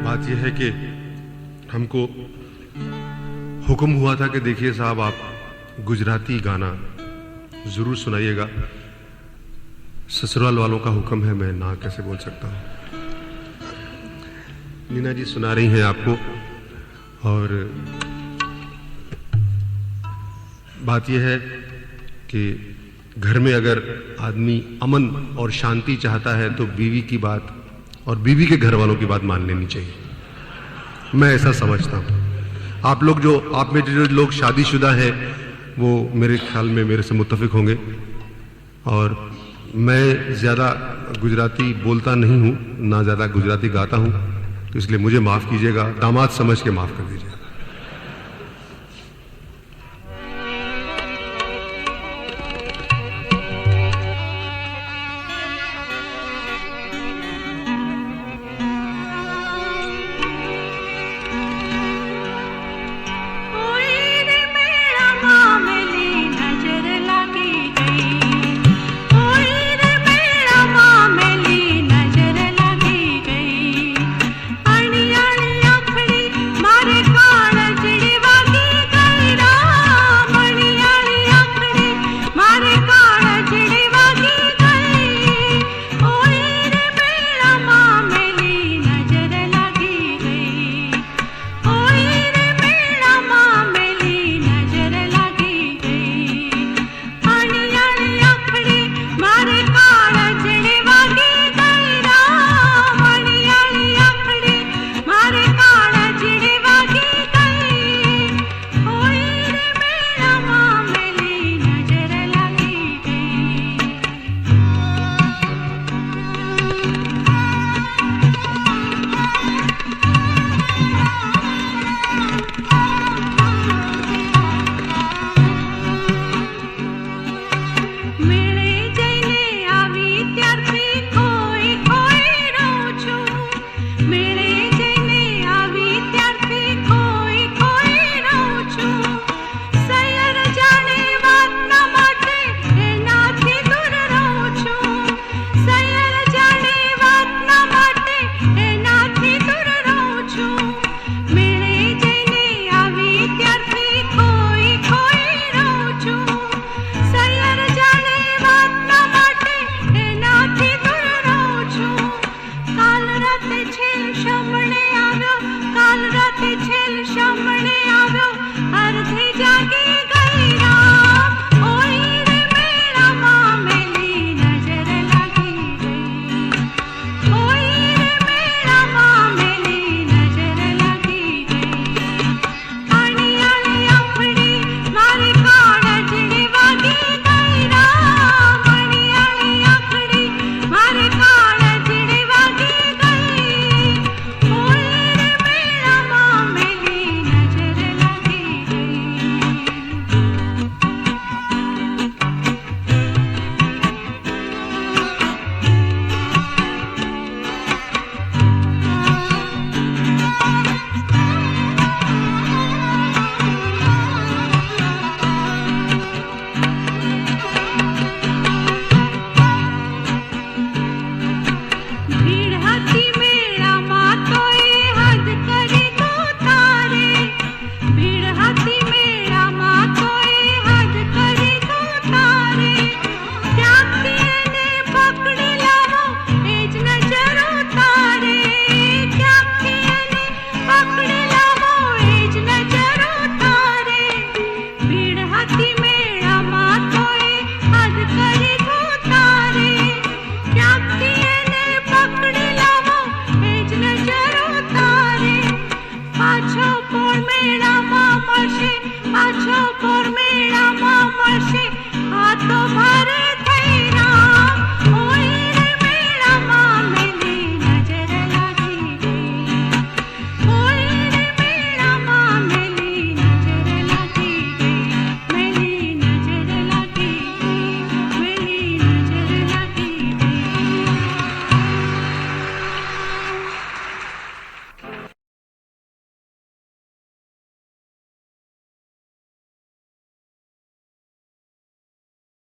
बात यह है कि हमको हुक्म हुआ था कि देखिए साहब, आप गुजराती गाना ज़रूर सुनाइएगा। ससुराल वालों का हुक्म है, मैं ना कैसे बोल सकता हूँ। नीना जी सुना रही हैं आपको। और बात यह है कि घर में अगर आदमी अमन और शांति चाहता है तो बीवी की बात और बीवी के घर वालों की बात मान लेनी चाहिए। मैं ऐसा समझता हूँ। आप में जो लोग शादीशुदा हैं वो मेरे ख्याल में मेरे से मुत्तफिक होंगे। और मैं ज़्यादा गुजराती बोलता नहीं हूँ, ना ज़्यादा गुजराती गाता हूँ, तो इसलिए मुझे माफ़ कीजिएगा, दामाद समझ के माफ़ कर दीजिए।